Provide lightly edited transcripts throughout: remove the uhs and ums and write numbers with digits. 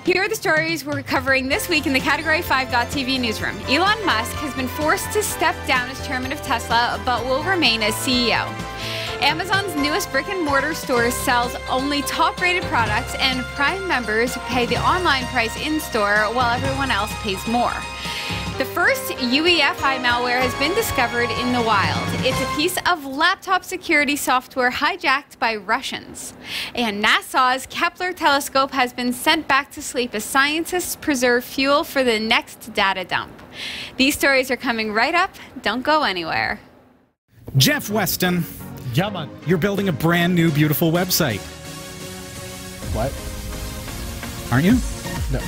Here are the stories we're covering this week in the Category 5.tv newsroom. Elon Musk has been forced to step down as chairman of Tesla, but will remain as CEO. Amazon's newest brick-and-mortar store sells only top-rated products, and Prime members pay the online price in-store while everyone else pays more. The first UEFI malware has been discovered in the wild. It's a piece of laptop security software hijacked by Russians. And NASA's Kepler telescope has been sent back to sleep as scientists preserve fuel for the next data dump. These stories are coming right up. Don't go anywhere. Jeff Weston. Yeah, man. You're building a brand new, beautiful website. What? Aren't you? No.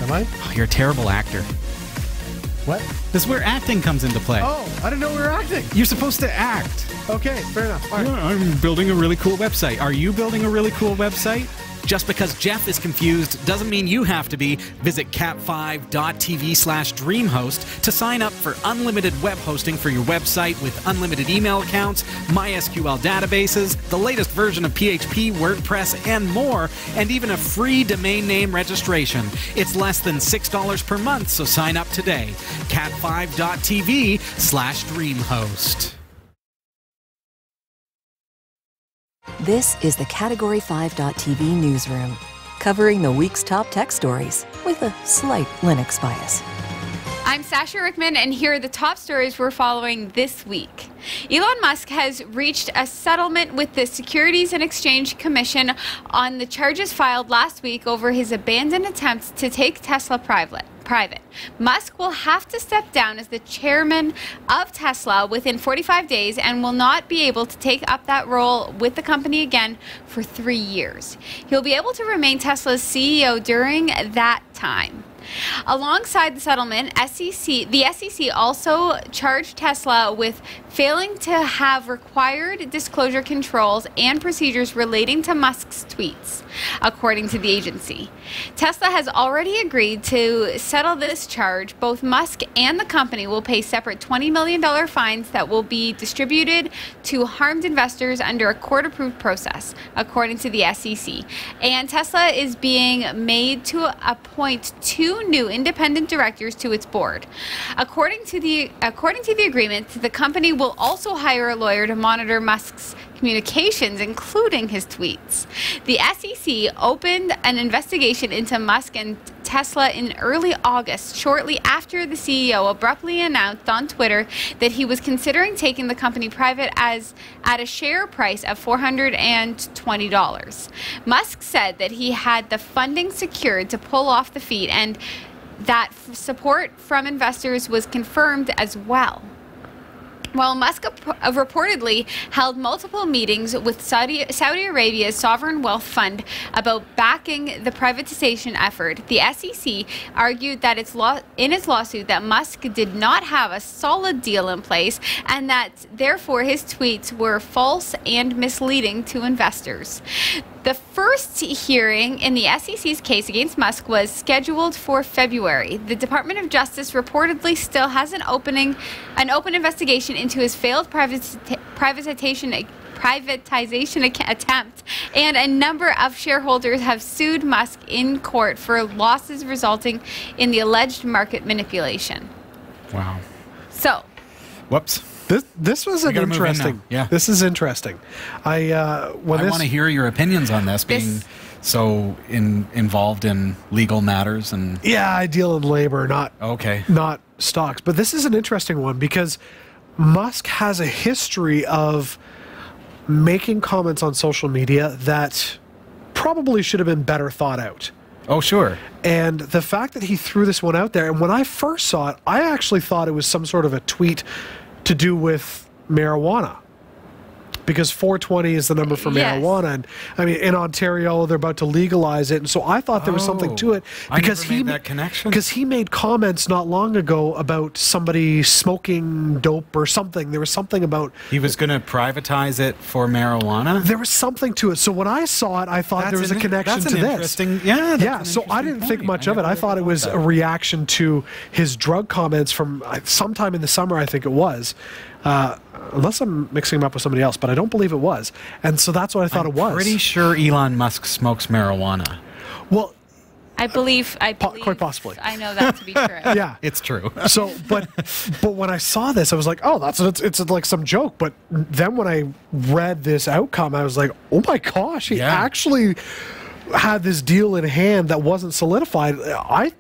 Am I? Oh, you're a terrible actor. What? This is where acting comes into play. Oh, I didn't know we were acting. You're supposed to act. Okay, fair enough. All right. Yeah, I'm building a really cool website. Are you building a really cool website? Just because Jeff is confused doesn't mean you have to be. Visit cat5.tv/dreamhost to sign up for unlimited web hosting for your website with unlimited email accounts, MySQL databases, the latest version of PHP, WordPress, and more, and even a free domain name registration. It's less than $6 per month, so sign up today. cat5.tv/dreamhost. This is the Category 5.tv newsroom, covering the week's top tech stories with a slight Linux bias. I'm Sasha Rickman, and here are the top stories we're following this week. Elon Musk has reached a settlement with the Securities and Exchange Commission on the charges filed last week over his abandoned attempts to take Tesla private. Musk will have to step down as the chairman of Tesla within 45 days and will not be able to take up that role with the company again for 3 years. He'll be able to remain Tesla's CEO during that time. Alongside the settlement, the SEC also charged Tesla with failing to have required disclosure controls and procedures relating to Musk's tweets, according to the agency. Tesla has already agreed to settle this charge. Both Musk and the company will pay separate $20 million fines that will be distributed to harmed investors under a court-approved process, according to the SEC. And Tesla is being made to appoint 2 new independent directors to its board. According to the agreement, the company will also hire a lawyer to monitor Musk's communications, including his tweets. The SEC opened an investigation into Musk and Tesla in early August, shortly after the CEO abruptly announced on Twitter that he was considering taking the company private at a share price of $420. Musk said that he had the funding secured to pull off the feat and that support from investors was confirmed as well. While Musk reportedly held multiple meetings with Saudi Arabia's sovereign wealth fund about backing the privatization effort, the SEC argued that in its lawsuit that Musk did not have a solid deal in place and that therefore his tweets were false and misleading to investors. The first hearing in the SEC's case against Musk was scheduled for February. The Department of Justice reportedly still has an open investigation into his failed privatization attempt, and a number of shareholders have sued Musk in court for losses resulting in the alleged market manipulation. Wow. So. Whoops. This was an interesting. Yeah. This is interesting. I want to hear your opinions on this, being so involved in legal matters and. Yeah, I deal in labor, not stocks. But this is an interesting one because Musk has a history of making comments on social media that probably should have been better thought out. Oh, sure. And the fact that he threw this one out there, and when I first saw it, I actually thought it was some sort of a tweet to do with marijuana, because 420 is the number for marijuana, and I mean in Ontario they're about to legalize it, and so I thought there was something to it because he made that connection. Because he made comments not long ago about somebody smoking dope or something. There was something about he was going to privatize it for marijuana. There was something to it. So when I saw it, I thought there was a connection to this. Yeah. So I didn't think much of it. I thought it was a reaction to his drug comments from sometime in the summer, I think it was. Unless I'm mixing him up with somebody else, but I don't believe it was. And so that's what I thought it was. I'm pretty sure Elon Musk smokes marijuana. Well, I believe quite possibly. I know that to be true. Yeah, It's true. So, but when I saw this, I was like, oh, it's like some joke. But then when I read this outcome, I was like, oh my gosh, he actually had this deal in hand that wasn't solidified. I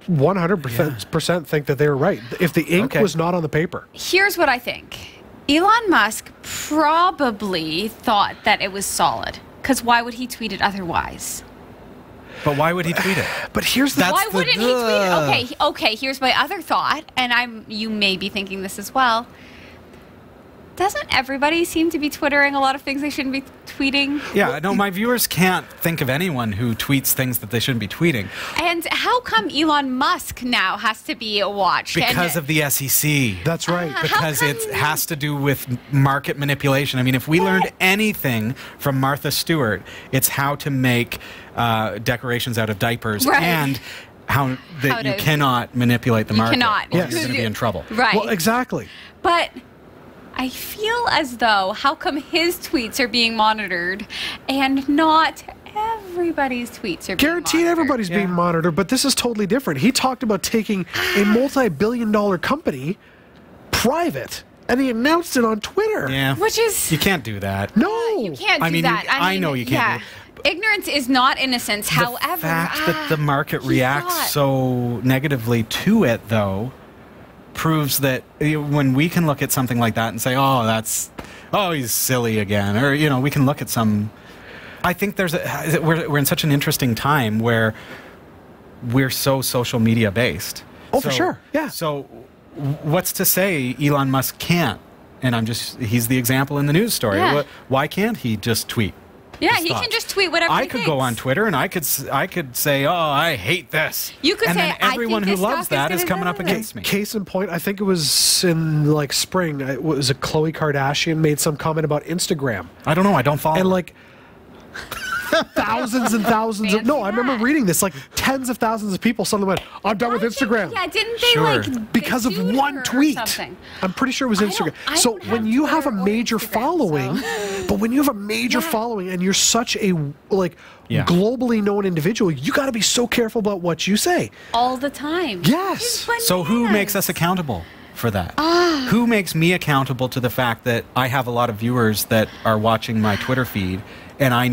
100% think that they were right. If the ink was not on the paper. Here's what I think. Elon Musk probably thought that it was solid, because why would he tweet it otherwise? But why would he tweet it? But here's the... Why wouldn't he tweet it? Okay, here's my other thought, and you may be thinking this as well. Doesn't everybody seem to be twittering a lot of things they shouldn't be tweeting? Yeah, no, my viewers can't think of anyone who tweets things that they shouldn't be tweeting. And how come Elon Musk now has to be watched? Because of the SEC. That's right. Because it has to do with market manipulation. I mean, if we learned anything from Martha Stewart, it's how to make decorations out of diapers and how you cannot manipulate the market. You cannot. Or you're going to be in trouble. Right. Well, exactly. But I feel as though, how come his tweets are being monitored and not everybody's tweets are being Guaranteed monitored? everybody's being monitored, but this is totally different. He talked about taking a multi-billion-dollar company private, and he announced it on Twitter. Yeah. Which is... You can't do that. No. You can't do I mean, that. I know you can't do it. Ignorance is not innocence. However, the fact that the market reacts so negatively to it, though, proves that when we can look at something like that and say, oh, he's silly again, or we can look at some. I think we're in such an interesting time where we're so social media based. Oh, for sure. Yeah. So, what's to say Elon Musk can't? And he's the example in the news story. Yeah. Why can't he just tweet? Yeah, he can just tweet whatever I could go on Twitter and I could say, oh, I hate this. You could and say, then everyone who loves that is coming up against me. Case in point, I think it was in like spring. It was a Khloe Kardashian made some comment about Instagram. I don't know. I don't follow. And like thousands and thousands of I remember reading this. Like tens of thousands of people suddenly went, "I'm done with Instagram." Yeah, didn't they like because of one tweet? I'm pretty sure it was Instagram. So when you have a major following, but when you have a major following and you're such a globally known individual, you got to be so careful about what you say all the time. Yes. So who makes us accountable for that? Who makes me accountable to the fact that I have a lot of viewers that are watching my Twitter feed? And I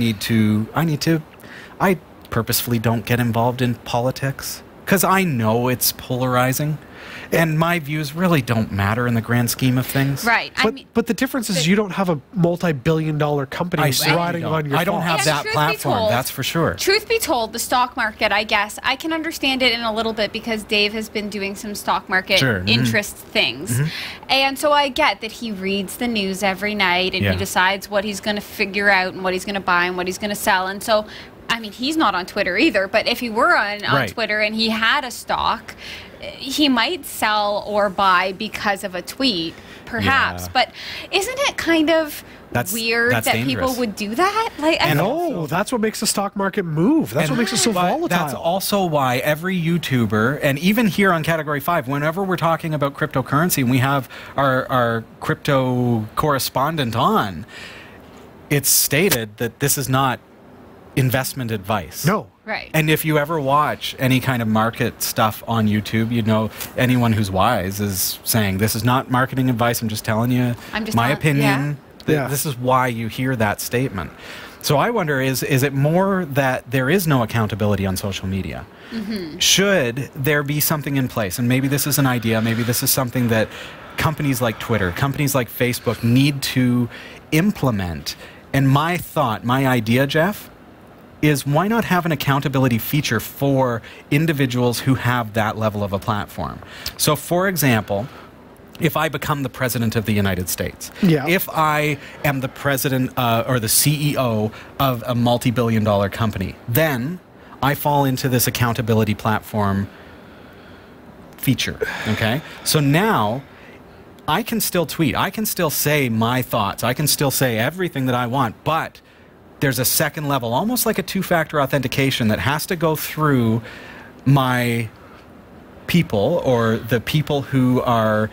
purposefully don't get involved in politics because I know it's polarizing and my views really don't matter in the grand scheme of things. Right. But the difference is you don't have a multi-billion-dollar company riding on your I don't have that platform, that's for sure. Truth be told, the stock market, I guess, I can understand it in a little bit because Dave has been doing some stock market interest things. And so I get that he reads the news every night and he decides what he's going to figure out and what he's going to buy and what he's going to sell. And so, I mean, he's not on Twitter either, but if he were on Twitter and he had a stock, he might sell or buy because of a tweet, perhaps. But isn't it kind of weird that people would do that? That's what makes the stock market move. That's what makes it so volatile. That's also why every YouTuber, and even here on Category 5, whenever we're talking about cryptocurrency and we have our crypto correspondent on, it's stated that this is not investment advice. No. Right. And if you ever watch any kind of market stuff on YouTube, you know anyone who's wise is saying, this is not marketing advice, I'm just telling you my opinion. This is why you hear that statement. So I wonder, is it more that there is no accountability on social media? Should there be something in place? And maybe this is an idea, maybe this is something that companies like Twitter, companies like Facebook need to implement. And my idea, Jeff, is why not have an accountability feature for individuals who have that level of a platform? So, for example, if I become the president of the United States, if I am the president or the CEO of a multi-billion-dollar company, then I fall into this accountability platform feature, okay? So now I can still tweet, I can still say my thoughts, I can still say everything that I want, but there's a second level, almost like a two-factor authentication that has to go through my people or the people who are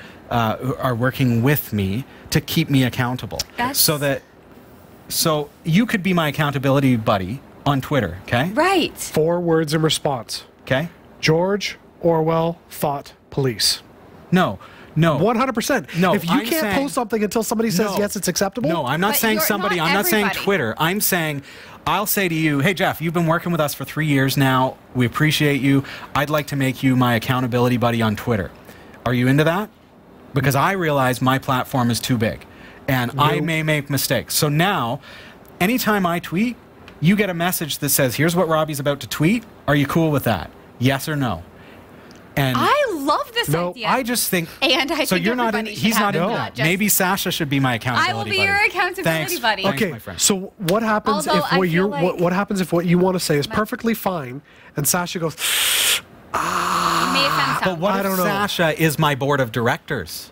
working with me to keep me accountable. So you could be my accountability buddy on Twitter, okay? Right. 4 words in response. Okay? George Orwell thought police. No. 100%. No, if you I'm can't saying- post something until somebody says yes, it's acceptable. No, I'm not But saying you're somebody. not I'm not saying everybody. Twitter. I'm saying I'll say to you, hey, Jeff, you've been working with us for 3 years now. We appreciate you. I'd like to make you my accountability buddy on Twitter. Are you into that? Because I realize my platform is too big and I may make mistakes. So now, anytime I tweet, you get a message that says, here's what Robbie's about to tweet. Are you cool with that? Yes or no? And I love this idea. I just think. And I so think you're not in. everybody should He's have not it, in not that. just- Maybe Sasha should be my accountability I will be buddy. your accountability Thanks. buddy. Thanks, Okay, my friend. so what happens Although if I what feel you like- what happens if what you want to say is perfectly fine, and Sasha goes, May offend But some. what I if don't know. Sasha is my board of directors?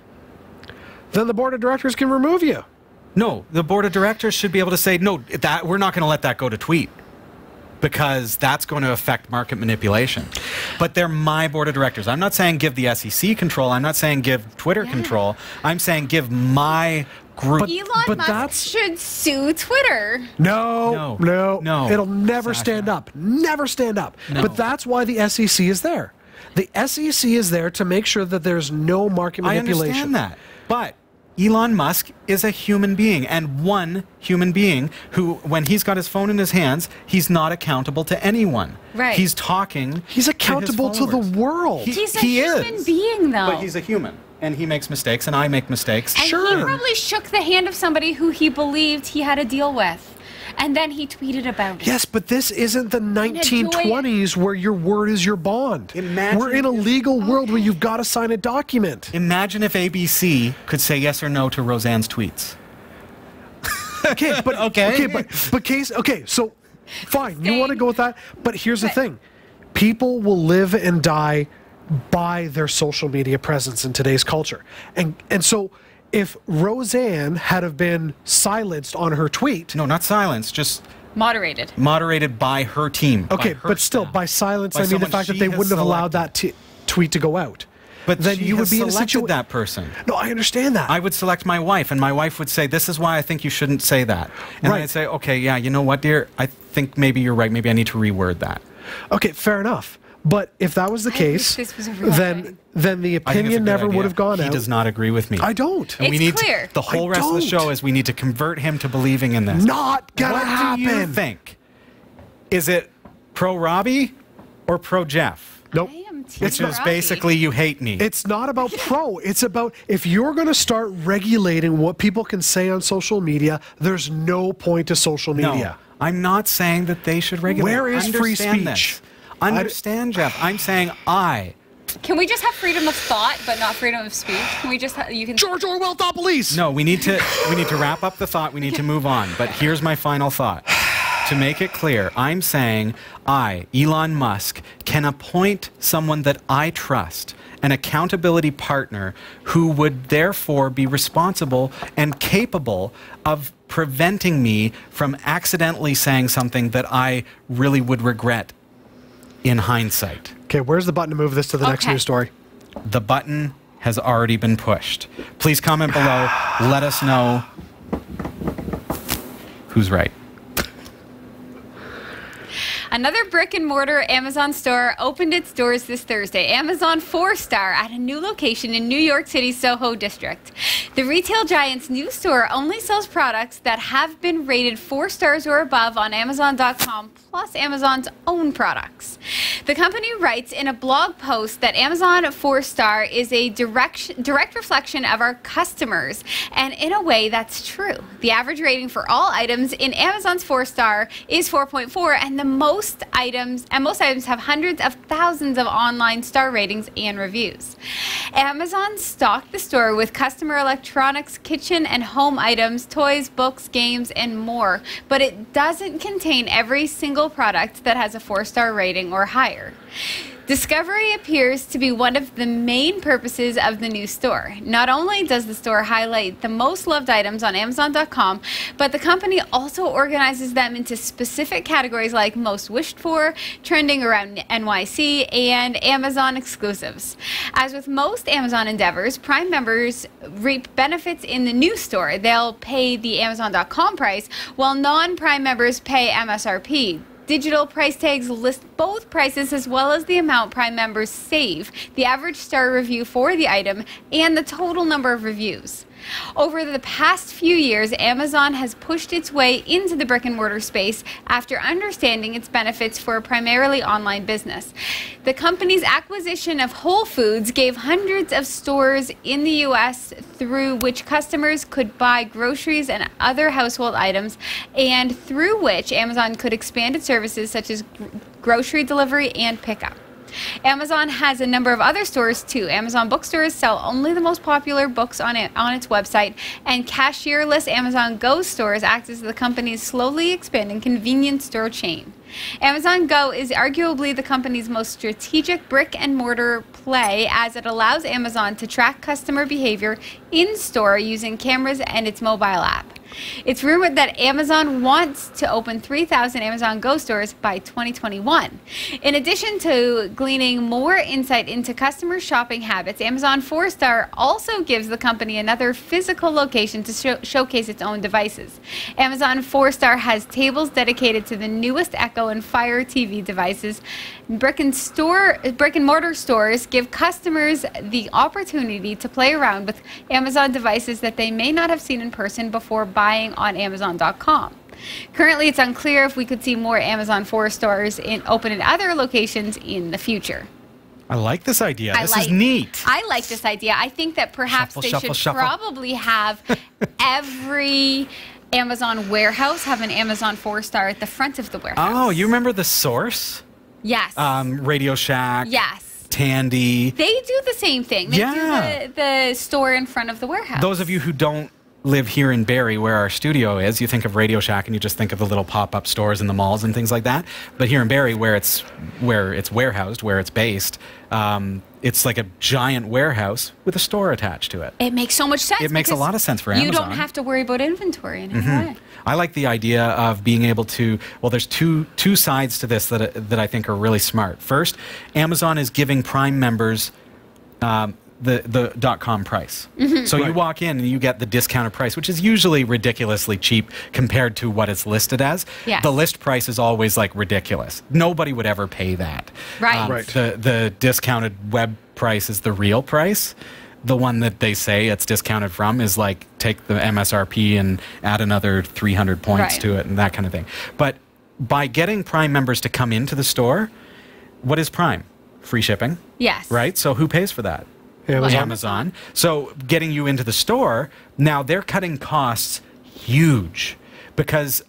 then the board of directors can remove you. No, the board of directors should be able to say, no, that we're not going to let that go to tweet because that's going to affect market manipulation. But they're my board of directors. I'm not saying give the SEC control. I'm not saying give Twitter control. I'm saying give my group. Elon but Musk that's- should sue Twitter. No. It'll never Sasha. stand up. Never stand up. No. But that's why the SEC is there. The SEC is there to make sure that there's no market I manipulation. understand that. But Elon Musk is a human being, and one human being who, when he's got his phone in his hands, he's not accountable to anyone. Right. He's talking. He's accountable to the followers. world. He's a He human is. being, though. But he's a human, and he makes mistakes, and I make mistakes. and Sure. he probably shook the hand of somebody who he believed he had a deal with. And then he tweeted about it. Yes, but this isn't the 1920s where your word is your bond. Imagine We're in a if- legal world where you've got to sign a document. Imagine if ABC could say yes or no to Roseanne's tweets. Okay, but so fine, you want to go with that, but here's the thing. People will live and die by their social media presence in today's culture. And so if Roseanne had have been silenced on her tweet, No, not silence, just Moderated. moderated by her team. okay, by her but still staff. by silence By I mean the someone fact that she they has wouldn't have allowed selected. that tweet to go out. But then she you would has be in a selected situation that person. No, I understand that. I would select my wife, and my wife would say, this is why I think you shouldn't say that. And Right. I'd say, okay, yeah, you know what, dear? I think maybe you're right. Maybe I need to reword that. Okay, fair enough. But if that was the case, wish this was a real then thing. then the I think it's a opinion good never idea. would have gone He out. does not agree with me. I don't. And we It's need clear. the whole I rest of the don't. show is we need to convert him to believing in this. Not gonna what happen. do you think? Is it pro Robbie or pro Jeff? Nope. I am Team Which is Robbie. basically you hate me. It's not about pro. It's about if you're going to start regulating what people can say on social media, there's no point to social media. No, I'm not saying that they should regulate. Where is free Understand speech? this. Understand, Jeff. I'm saying Can we just have freedom of thought, but not freedom of speech? Can we just you can George Orwell thought police. No, we need to wrap up the thought. We need to move on. But here's my final thought. To make it clear, I'm saying I, Elon Musk, can appoint someone that I trust, an accountability partner who would therefore be responsible and capable of preventing me from accidentally saying something that I really would regret in hindsight. Okay, where's the button to move this to the next Okay. news story? The button has already been pushed. Please comment below. Let us know who's right. Another brick-and-mortar Amazon store opened its doors this Thursday. Amazon 4-Star at a new location in New York City's Soho district. The retail giant's new store only sells products that have been rated 4 stars or above on Amazon.com, plus Amazon's own products. The company writes in a blog post that Amazon 4-Star is a direct reflection of our customers, and in a way that's true. The average rating for all items in Amazon's 4-Star is 4.4, and most items have hundreds of thousands of online star ratings and reviews. Amazon stocked the store with customer electronics, kitchen and home items, toys, books, games, and more, but it doesn't contain every single product that has a 4-star rating or higher. Discovery appears to be one of the main purposes of the new store. Not only does the store highlight the most loved items on Amazon.com, but the company also organizes them into specific categories like most wished for, trending around NYC, and Amazon exclusives. As with most Amazon endeavors, Prime members reap benefits in the new store. They'll pay the Amazon.com price, while non-Prime members pay MSRP. Digital price tags list both prices as well as the amount Prime members save, the average star review for the item, and the total number of reviews. Over the past few years, Amazon has pushed its way into the brick-and-mortar space after understanding its benefits for a primarily online business. The company's acquisition of Whole Foods gave hundreds of stores in the U.S. through which customers could buy groceries and other household items, and through which Amazon could expand its services such as grocery delivery and pickup. Amazon has a number of other stores too. Amazon bookstores sell only the most popular books on its website, and cashierless Amazon Go stores act as the company's slowly expanding convenience store chain. Amazon Go is arguably the company's most strategic brick-and-mortar play, as it allows Amazon to track customer behavior in-store using cameras and its mobile app. It's rumored that Amazon wants to open 3,000 Amazon Go stores by 2021. In addition to gleaning more insight into customer shopping habits, Amazon 4-Star also gives the company another physical location to showcase its own devices. Amazon 4-Star has tables dedicated to the newest Echo and Fire TV devices. Brick-and-mortar stores give customers the opportunity to play around with Amazon devices that they may not have seen in person before buying on Amazon.com. Currently, it's unclear if we could see more Amazon 4 stores open in other locations in the future. I like this idea. This is neat. I like this idea. I think that perhaps they should probably have every Amazon warehouse have an Amazon 4-Star at the front of the warehouse. Oh, you remember The Source? Yes. Radio Shack. Yes. Tandy. They do the same thing. They do the store in front of the warehouse. Those of you who don't live here in Barrie, where our studio is, you think of Radio Shack and you just think of the little pop-up stores in the malls and things like that. But here in Barrie, where it's warehoused, where it's based, it's like a giant warehouse with a store attached to it. It makes so much sense. It makes a lot of sense for Amazon. You don't have to worry about inventory in any way. I like the idea of being able to, well, there's two sides to this that I think are really smart. First, Amazon is giving Prime members the .com price. So you walk in and you get the discounted price, which is usually ridiculously cheap compared to what it's listed as. Yes. The list price is always like ridiculous. Nobody would ever pay that. Right. The discounted web price is the real price. The one that they say it's discounted from is like take the MSRP and add another 300 points to it and that kind of thing. But by getting Prime members to come into the store, what is Prime? Free shipping. Yes. Right? So who pays for that? Amazon. So getting you into the store, now they're cutting costs huge, because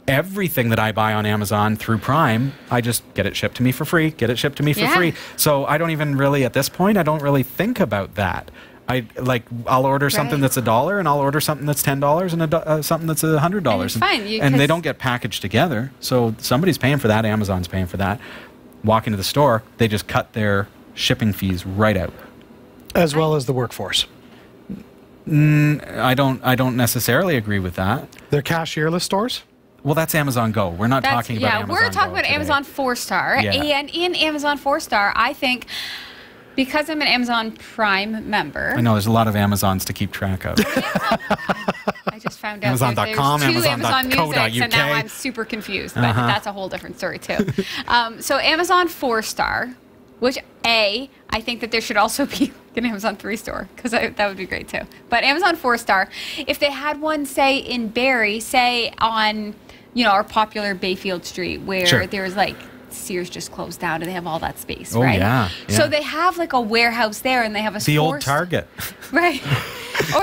everything that I buy on Amazon through Prime, I just get it shipped to me for free, get it shipped to me for free. So I don't even really, at this point, I don't really think about that. I'll order something that's $1 and I'll order something that's $10 and something that's $100. And they don't get packaged together. So somebody's paying for that, Amazon's paying for that. Walk into the store, they just cut their shipping fees right out. As well as the workforce. I don't necessarily agree with that. They're cashierless stores? Well, that's Amazon Go. We're not talking about Amazon Go. We're talking about Amazon 4-Star. And in Amazon 4-Star, I think, because I'm an Amazon Prime member. I know there's a lot of Amazons to keep track of. I just found out Amazon.com, there's two Amazon.co.uk. Amazon Music, and now I'm super confused. But that's a whole different story too. So Amazon 4-Star, which I think that there should also be an Amazon 3 store, because that would be great too. But Amazon 4-Star, if they had one, say in Barrie, say on our popular Bayfield Street, where there's like Sears just closed down and they have all that space, right? Yeah. So they have like a warehouse there, and they have a old Target, right?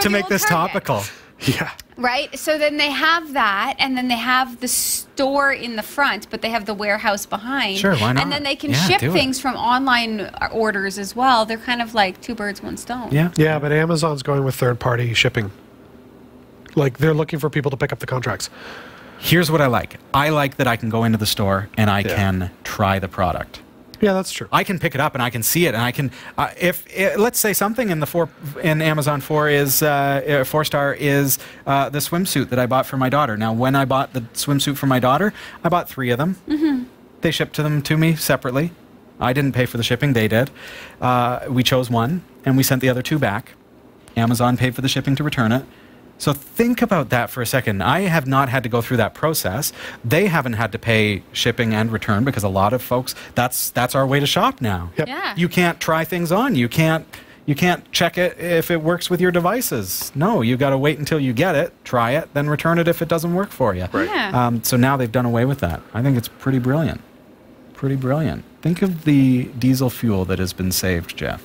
To make this topical. Yeah. Right. So then they have that, and then they have the store in the front, but they have the warehouse behind. Sure, why not? And then they can ship things from online orders as well. They're kind of like two birds, one stone. Yeah. Yeah, but Amazon's going with third-party shipping. Like, they're looking for people to pick up the contracts. Here's what I like. I like that I can go into the store and I can try the product. Yeah, that's true. I can pick it up and I can see it, and I can let's say something in Amazon 4-Star is the swimsuit that I bought for my daughter. Now, when I bought the swimsuit for my daughter, I bought 3 of them. They shipped them to me separately. I didn't pay for the shipping; they did. We chose one, and we sent the other 2 back. Amazon paid for the shipping to return it. So think about that for a second. I have not had to go through that process. They haven't had to pay shipping and return because a lot of folks, that's our way to shop now. Yep. Yeah. You can't try things on. You can't check it if it works with your devices. No, you got to wait until you get it, try it, then return it if it doesn't work for you. Right. Yeah. So now they've done away with that. I think it's pretty brilliant. Pretty brilliant. Think of the diesel fuel that has been saved, Jeff.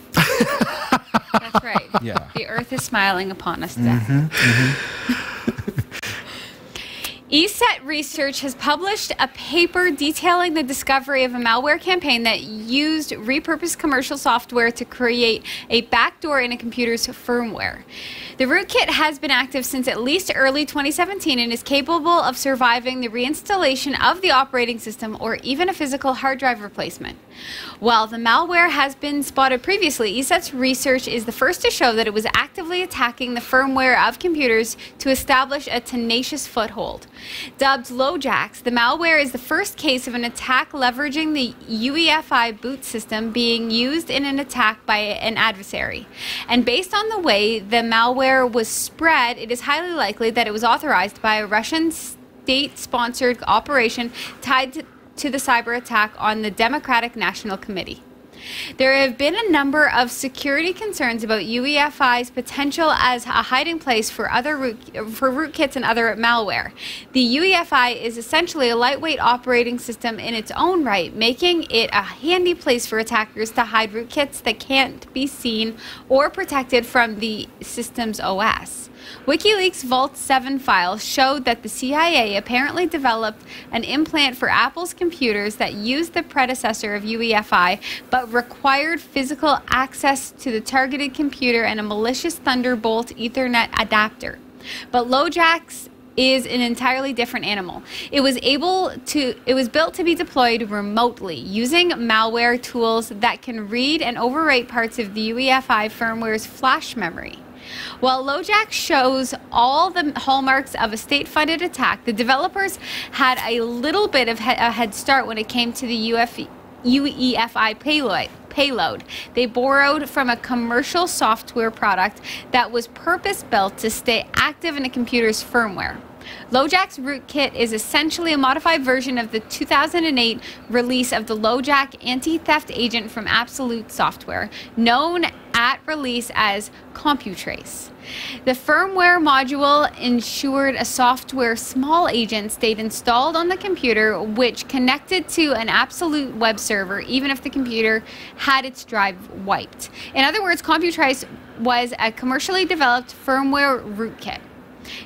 That's right. Yeah. The earth is smiling upon us, Jeff. ESET Research has published a paper detailing the discovery of a malware campaign that used repurposed commercial software to create a backdoor in a computer's firmware. The rootkit has been active since at least early 2017 and is capable of surviving the reinstallation of the operating system or even a physical hard drive replacement. While the malware has been spotted previously, ESET's research is the first to show that it was actively attacking the firmware of computers to establish a tenacious foothold. Dubbed LoJax, the malware is the first case of an attack leveraging the UEFI boot system being used in an attack by an adversary. And based on the way the malware was spread, it is highly likely that it was authorized by a Russian state-sponsored operation tied to the cyber attack on the Democratic National Committee. There have been a number of security concerns about UEFI's potential as a hiding place for rootkits and other malware. The UEFI is essentially a lightweight operating system in its own right, making it a handy place for attackers to hide rootkits that can't be seen or protected from the system's OS. WikiLeaks Vault 7 files showed that the CIA apparently developed an implant for Apple's computers that used the predecessor of UEFI, but required physical access to the targeted computer and a malicious Thunderbolt Ethernet adapter. But LoJax is an entirely different animal. It was built to be deployed remotely using malware tools that can read and overwrite parts of the UEFI firmware's flash memory. While LoJax shows all the hallmarks of a state-funded attack, the developers had a little bit of a head start when it came to the UEFI payload. They borrowed from a commercial software product that was purpose-built to stay active in a computer's firmware. LoJax rootkit is essentially a modified version of the 2008 release of the LoJax anti-theft agent from Absolute Software, known at release as CompuTrace. The firmware module ensured a software small agent stayed installed on the computer, which connected to an Absolute web server even if the computer had its drive wiped. In other words, CompuTrace was a commercially developed firmware rootkit.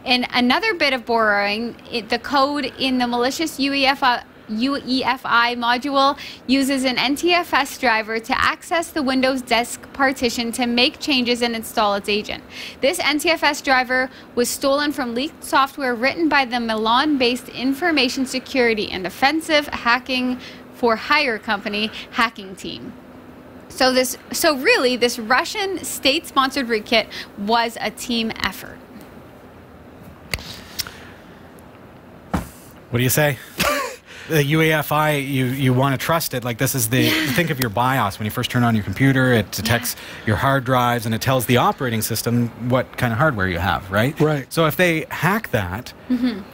In another bit of borrowing, the code in the malicious UEFI module uses an NTFS driver to access the Windows disk partition to make changes and install its agent. This NTFS driver was stolen from leaked software written by the Milan-based information security and offensive hacking for hire company Hacking Team. So really, this Russian state-sponsored rootkit was a team effort. What do you say? The UEFI, you want to trust it. Like, this is think of your BIOS. When you first turn on your computer, it detects your hard drives and it tells the operating system what kind of hardware you have, right? Right. So if they hack that,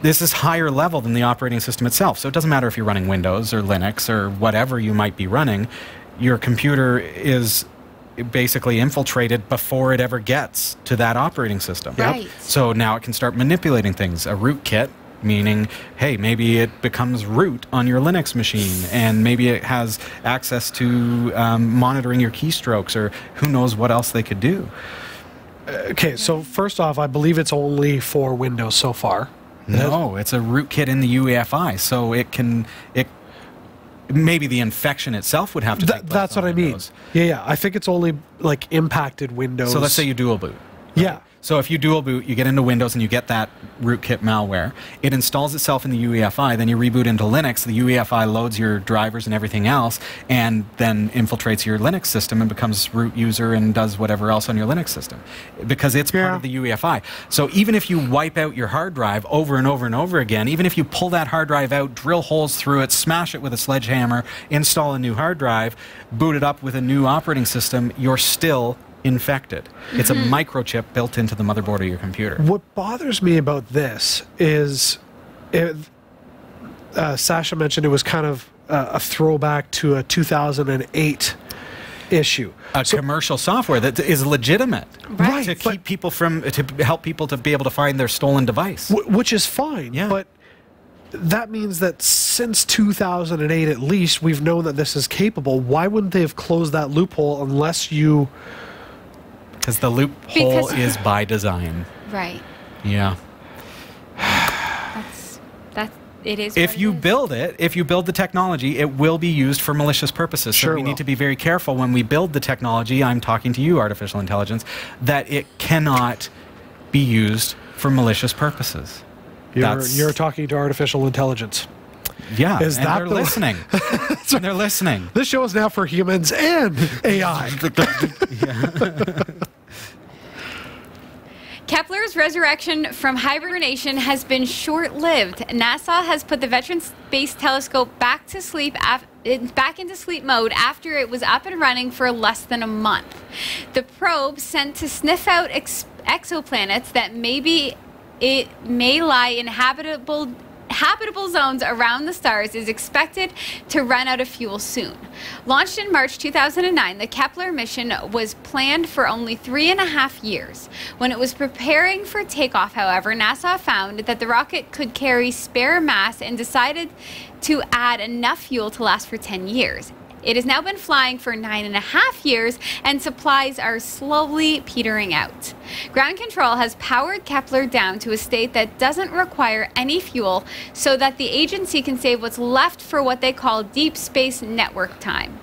this is higher level than the operating system itself. So it doesn't matter if you're running Windows or Linux or whatever you might be running, your computer is basically infiltrated before it ever gets to that operating system. Right. So now it can start manipulating things. A rootkit, meaning, hey, maybe it becomes root on your Linux machine, and maybe it has access to monitoring your keystrokes, or who knows what else they could do. Okay, so first off, I believe it's only for Windows so far. No, it's a rootkit in the UEFI, so maybe the infection itself would have to take place. That's what I mean. Yeah, I think it's only like impacted Windows. So let's say you dual boot. Yeah. So if you dual boot, you get into Windows and you get that rootkit malware. It installs itself in the UEFI, then you reboot into Linux, the UEFI loads your drivers and everything else, and then infiltrates your Linux system and becomes root user and does whatever else on your Linux system, because it's part of the UEFI. So even if you wipe out your hard drive over and over and over again, even if you pull that hard drive out, drill holes through it, smash it with a sledgehammer, install a new hard drive, boot it up with a new operating system, you're still infected. It's a microchip built into the motherboard of your computer. What bothers me about this is, Sasha mentioned it was kind of a throwback to a 2008 issue. Commercial software that is legitimate, right? To keep people to help people to be able to find their stolen device, which is fine. Yeah. But that means that since 2008, at least, we've known that this is capable. Why wouldn't they have closed that loophole unless you? Because the loophole is by design. Right. Yeah. It is. If you build it, if you build the technology, it will be used for malicious purposes. Sure So we need to be very careful when we build the technology. I'm talking to you, artificial intelligence, that it cannot be used for malicious purposes. You're talking to artificial intelligence. Yeah, is and that they're listening. And they're listening. This show is now for humans and AI. Kepler's resurrection from hibernation has been short-lived. NASA has put the Veteran Space Telescope back into sleep mode after it was up and running for less than a month. The probe, sent to sniff out exoplanets that may lie in habitable zones around the stars, is expected to run out of fuel soon. Launched in March 2009, the Kepler mission was planned for only 3.5 years. When it was preparing for takeoff, however, NASA found that the rocket could carry spare mass and decided to add enough fuel to last for 10 years. It has now been flying for 9.5 years, and supplies are slowly petering out. Ground control has powered Kepler down to a state that doesn't require any fuel, so that the agency can save what's left for what they call deep space network time.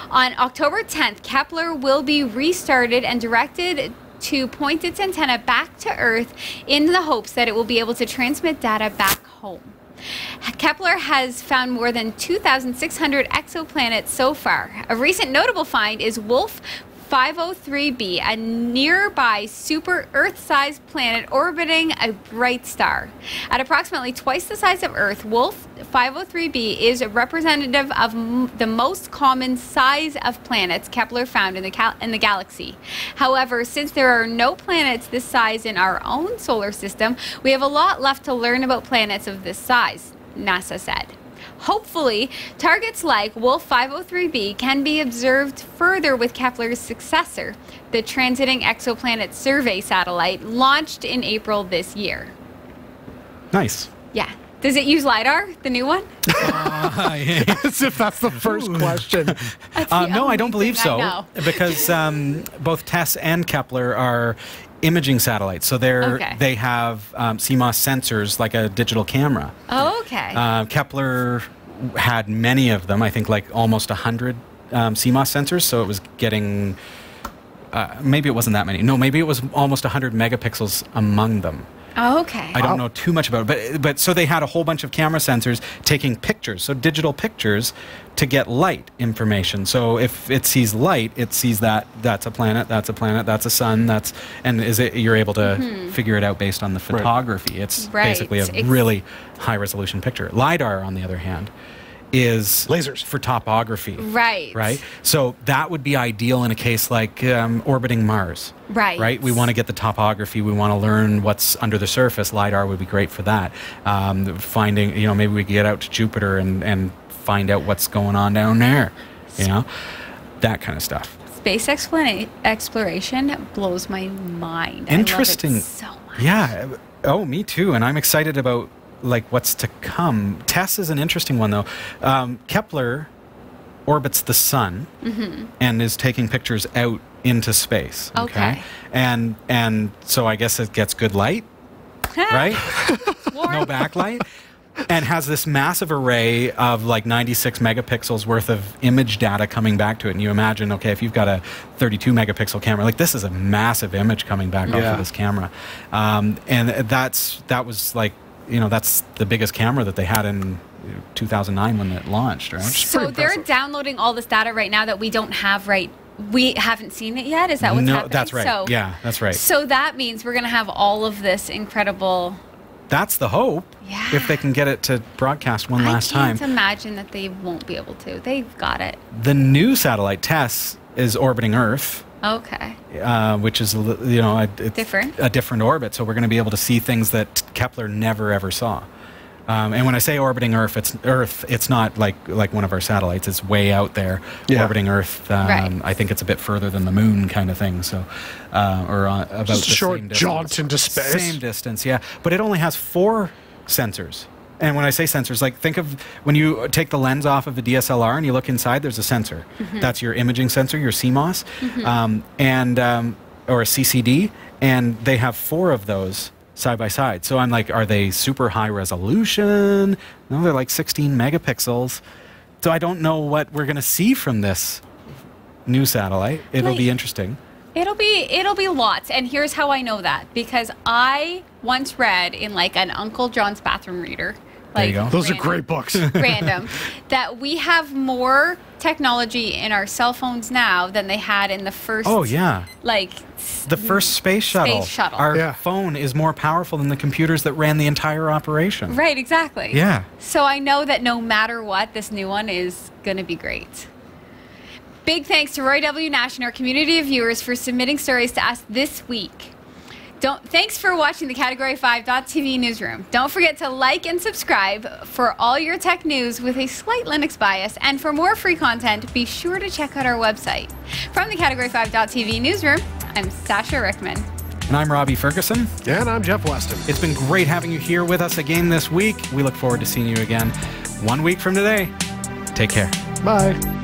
On October 10th, Kepler will be restarted and directed to point its antenna back to Earth in the hopes that it will be able to transmit data back home. Kepler has found more than 2,600 exoplanets so far. A recent notable find is Wolf 503b, a nearby super Earth-sized planet orbiting a bright star. At approximately twice the size of Earth, Wolf 503b is a representative of the most common size of planets Kepler found in the galaxy. However, since there are no planets this size in our own solar system, we have a lot left to learn about planets of this size, NASA said. Hopefully, targets like Wolf 503b can be observed further with Kepler's successor, the Transiting Exoplanet Survey satellite, launched in April this year. Nice. Yeah. Does it use LiDAR, the new one? As if that's the first question. No, I don't believe so. Because both TESS and Kepler are imaging satellites. So they have CMOS sensors like a digital camera. Oh, okay. Kepler had many of them, I think like almost 100 CMOS sensors. So it was getting, maybe it wasn't that many. No, maybe it was almost 100 megapixels among them. Oh, okay. I don't know too much about it, but so they had a whole bunch of camera sensors taking pictures, so digital pictures, to get light information. So if it sees light, it sees that's a planet, that's a sun, you're able to figure it out based on the photography. It's basically a really high resolution picture. LiDAR, on the other hand, is lasers for topography. Right. So that would be ideal in a case like orbiting Mars. Right. We want to get the topography. We want to learn what's under the surface. LiDAR would be great for that. Finding, maybe we could get out to Jupiter and find out what's going on down there. That kind of stuff. Space exploration blows my mind. Interesting. I love it so much. Yeah. Oh, me too. And I'm excited about what's to come. TESS is an interesting one, though. Kepler orbits the sun and is taking pictures out into space. Okay. And so I guess it gets good light, right? No backlight. And has this massive array of 96 megapixels worth of image data coming back to it. And you imagine, okay, if you've got a 32 megapixel camera, this is a massive image coming back off of this camera. And that's the biggest camera that they had in 2009 when it launched, right? So they're downloading all this data right now that we don't have we haven't seen it yet? Is that what's happening? No, that's right. So, yeah, that's right. So that means we're going to have all of this incredible... That's the hope. Yeah. If they can get it to broadcast one last time. I can't imagine that they won't be able to. They've got it. The new satellite, TESS, is orbiting Earth Okay. Which is, you know, Different. a different orbit. So we're going to be able to see things that Kepler never ever saw. And when I say orbiting Earth, it's not like one of our satellites. It's way out there, orbiting Earth. Right. I think it's a bit further than the Moon, kind of thing. So, or about Just the a short same distance. jaunt into space. Same distance, yeah. But it only has 4 sensors. And when I say sensors, like think of when you take the lens off of a DSLR and you look inside, there's a sensor. That's your imaging sensor, your CMOS, or a CCD, and they have 4 of those side by side. So I'm like, are they super high resolution? No, they're like 16 megapixels. So I don't know what we're going to see from this new satellite. It'll be interesting. It'll be lots. And here's how I know that, because I once read in like an Uncle John's bathroom reader. There you go. Those are great books. Random. That we have more technology in our cell phones now than they had in the first. Oh yeah. Like the first space shuttle. Our phone is more powerful than the computers that ran the entire operation. Right. Exactly. Yeah. So I know that no matter what, this new one is going to be great. Big thanks to Roy W. Nash and our community of viewers for submitting stories to us this week. Thanks for watching the Category 5.tv newsroom. Don't forget to like and subscribe for all your tech news with a slight Linux bias. And for more free content, be sure to check out our website. From the Category 5.tv newsroom, I'm Sasha Rickman. And I'm Robbie Ferguson. And I'm Jeff Weston. It's been great having you here with us again this week. We look forward to seeing you again 1 week from today. Take care. Bye.